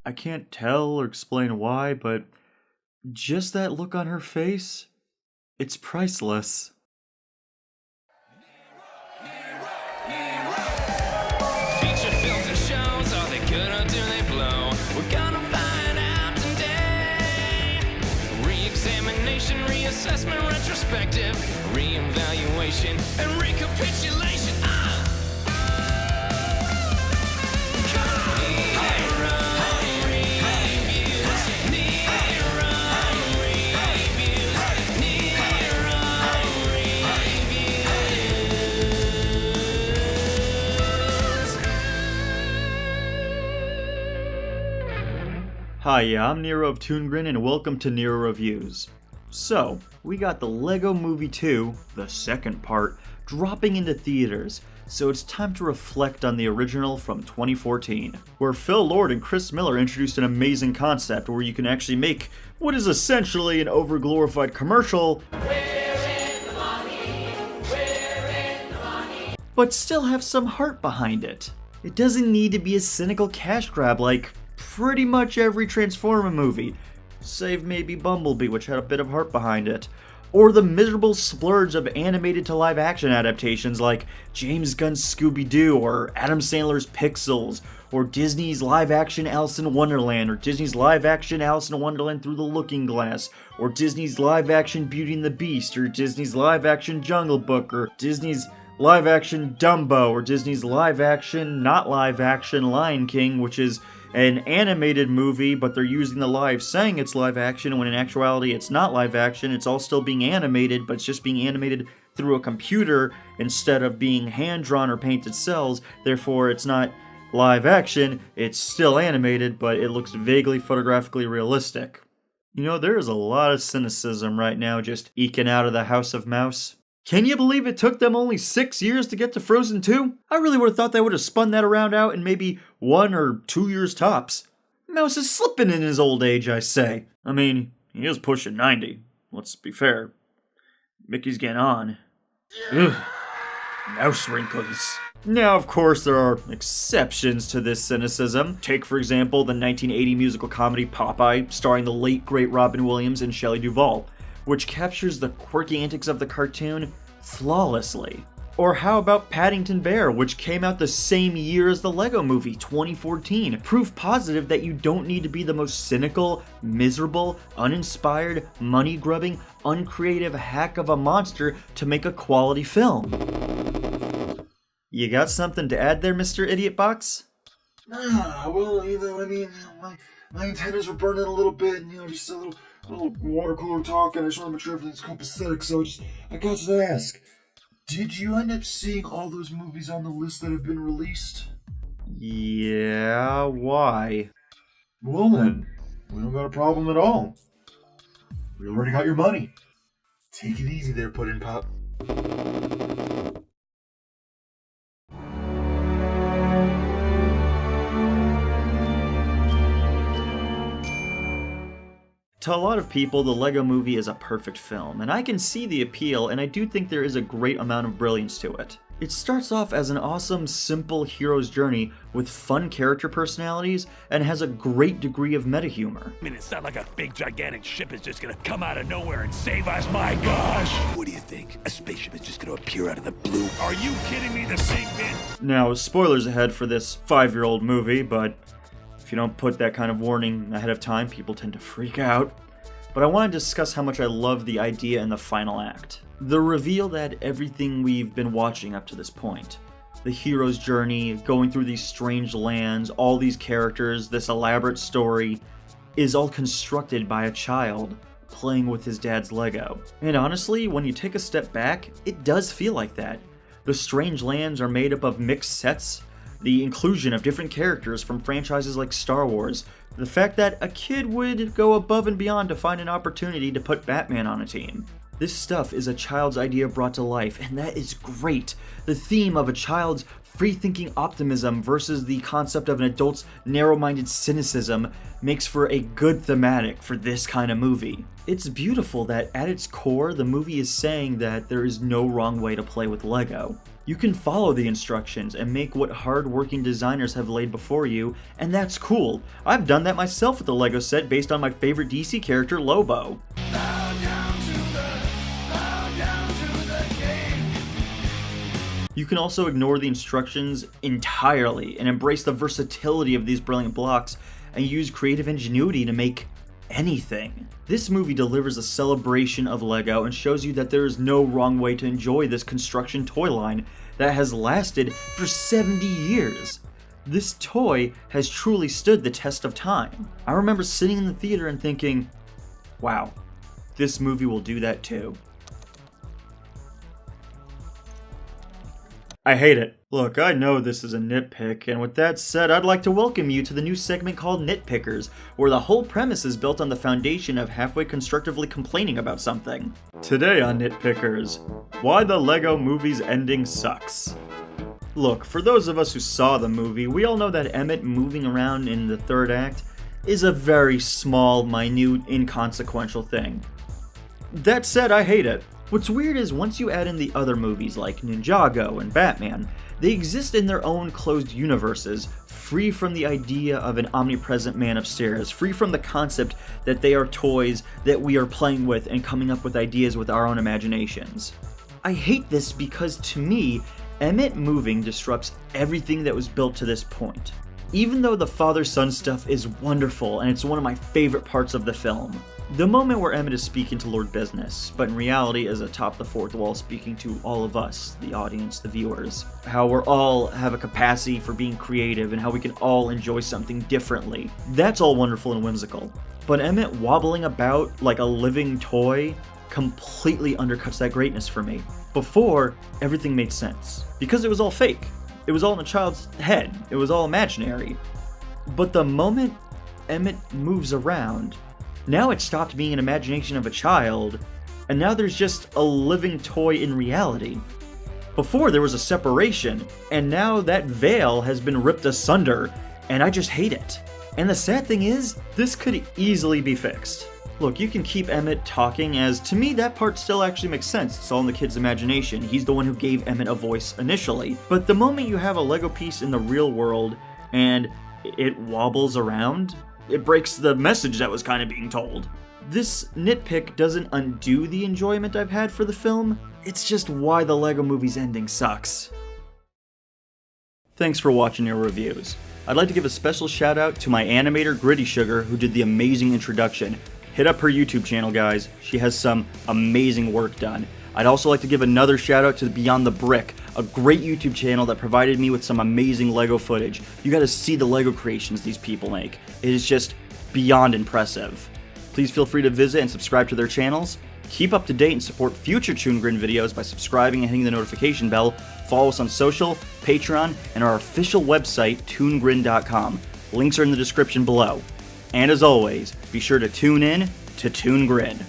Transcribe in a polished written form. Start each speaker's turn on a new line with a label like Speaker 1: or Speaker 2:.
Speaker 1: I can't tell or explain why, but just that look on her face, it's priceless.
Speaker 2: Feature films and shows, are they good or do they blow? We're gonna find out today. Re-examination, reassessment, retrospective, re-evaluation, and recapitulation.
Speaker 1: Hi, I'm Nero of ToonGrin, and welcome to Nero Reviews. So, we got the LEGO Movie 2, the second part, dropping into theaters, so it's time to reflect on the original from 2014, where Phil Lord and Chris Miller introduced an amazing concept where you can actually make what is essentially an overglorified commercial, but still have some heart behind it. It doesn't need to be a cynical cash grab like pretty much every Transformer movie, save maybe Bumblebee, which had a bit of heart behind it, or the miserable splurge of animated to live action adaptations like James Gunn's Scooby-Doo, or Adam Sandler's Pixels, or Disney's live action Alice in Wonderland, or Disney's live action Alice in Wonderland Through the Looking Glass, or Disney's live action Beauty and the Beast, or Disney's live action Jungle Book, or Disney's live action Dumbo, or Disney's live action, not live action Lion King, which is an animated movie, but they're using the live saying it's live action, when in actuality it's not live action. It's all still being animated, but it's just being animated through a computer instead of being hand-drawn or painted cells. Therefore, it's not live action, it's still animated, but it looks vaguely photographically realistic. You know, there is a lot of cynicism right now just eking out of the House of Mouse. Can you believe it took them only 6 years to get to Frozen 2? I really would have thought they would have spun that around out in maybe 1 or 2 years tops. Mouse is slipping in his old age, I say. I mean, he is pushing 90. Let's be fair. Mickey's getting on. Ugh. Mouse wrinkles. Now, of course, there are exceptions to this cynicism. Take, for example, the 1980 musical comedy Popeye, starring the late great Robin Williams and Shelley Duvall, which captures the quirky antics of the cartoon flawlessly. Or how about Paddington Bear, which came out the same year as the LEGO Movie, 2014? Proof positive that you don't need to be the most cynical, miserable, uninspired, money-grubbing, uncreative hack of a monster to make a quality film. You got something to add there, Mr. Idiot Box?
Speaker 3: Well, my antennas were burning a little bit, and, just a little water cooler talk, and I just want to make sure everything's copacetic, so I got to ask, did you end up seeing all those movies on the list that have been released?
Speaker 1: Yeah, why?
Speaker 3: Well then, we don't got a problem at all. We already got your money. Take it easy there, Puddin' Pop.
Speaker 1: To a lot of people, the LEGO Movie is a perfect film, and I can see the appeal, and I do think there is a great amount of brilliance to it. It starts off as an awesome, simple hero's journey with fun character personalities, and has a great degree of meta-humor.
Speaker 4: I mean, it's not like a big, gigantic ship is just gonna come out of nowhere and save us, my gosh! What do you think? A spaceship is just gonna appear out of the blue? Are you kidding me? The same bit?
Speaker 1: Now, spoilers ahead for this 5-year-old movie, but if you don't put that kind of warning ahead of time, people tend to freak out. But I want to discuss how much I love the idea in the final act. The reveal that everything we've been watching up to this point, the hero's journey, going through these strange lands, all these characters, this elaborate story, is all constructed by a child playing with his dad's Lego. And honestly, when you take a step back, it does feel like that. The strange lands are made up of mixed sets, the inclusion of different characters from franchises like Star Wars, the fact that a kid would go above and beyond to find an opportunity to put Batman on a team. This stuff is a child's idea brought to life, and that is great. The theme of a child's free-thinking optimism versus the concept of an adult's narrow-minded cynicism makes for a good thematic for this kind of movie. It's beautiful that at its core, the movie is saying that there is no wrong way to play with Lego. You can follow the instructions and make what hard-working designers have laid before you, and that's cool. I've done that myself with the Lego set based on my favorite DC character, Lobo. You can also ignore the instructions entirely and embrace the versatility of these brilliant blocks and use creative ingenuity to make anything. This movie delivers a celebration of Lego and shows you that there is no wrong way to enjoy this construction toy line that has lasted for 70 years. This toy has truly stood the test of time. I remember sitting in the theater and thinking, wow, this movie will do that too. I hate it. Look, I know this is a nitpick, and with that said, I'd like to welcome you to the new segment called Nitpickers, where the whole premise is built on the foundation of halfway constructively complaining about something. Today on Nitpickers, why the Lego movie's ending sucks. Look, for those of us who saw the movie, we all know that Emmett moving around in the third act is a very small, minute, inconsequential thing. That said, I hate it. What's weird is once you add in the other movies like Ninjago and Batman, they exist in their own closed universes, free from the idea of an omnipresent man upstairs, free from the concept that they are toys that we are playing with and coming up with ideas with our own imaginations. I hate this because to me, Emmett moving disrupts everything that was built to this point. Even though the father-son stuff is wonderful and it's one of my favorite parts of the film, the moment where Emmett is speaking to Lord Business, but in reality is atop the fourth wall speaking to all of us, the audience, the viewers, how we're all have a capacity for being creative and how we can all enjoy something differently, that's all wonderful and whimsical. But Emmett wobbling about like a living toy completely undercuts that greatness for me. Before, everything made sense, because it was all fake. It was all in a child's head. It was all imaginary. But the moment Emmett moves around, now it stopped being an imagination of a child, and now there's just a living toy in reality. Before there was a separation, and now that veil has been ripped asunder, and I just hate it. And the sad thing is, this could easily be fixed. Look, you can keep Emmett talking, as to me that part still actually makes sense. It's all in the kid's imagination. He's the one who gave Emmett a voice initially. But the moment you have a Lego piece in the real world and it wobbles around, it breaks the message that was kind of being told. This nitpick doesn't undo the enjoyment I've had for the film. It's just why the Lego movie's ending sucks. Thanks for watching your reviews. I'd like to give a special shout out to my animator Gritty Sugar, who did the amazing introduction. Hit up her YouTube channel, guys. She has some amazing work done. I'd also like to give another shout out to Beyond the Brick, a great YouTube channel that provided me with some amazing Lego footage. You gotta see the Lego creations these people make. It is just beyond impressive. Please feel free to visit and subscribe to their channels. Keep up to date and support future ToonGrin videos by subscribing and hitting the notification bell. Follow us on social, Patreon, and our official website, ToonGrin.com. Links are in the description below. And as always, be sure to tune in to ToonGrin.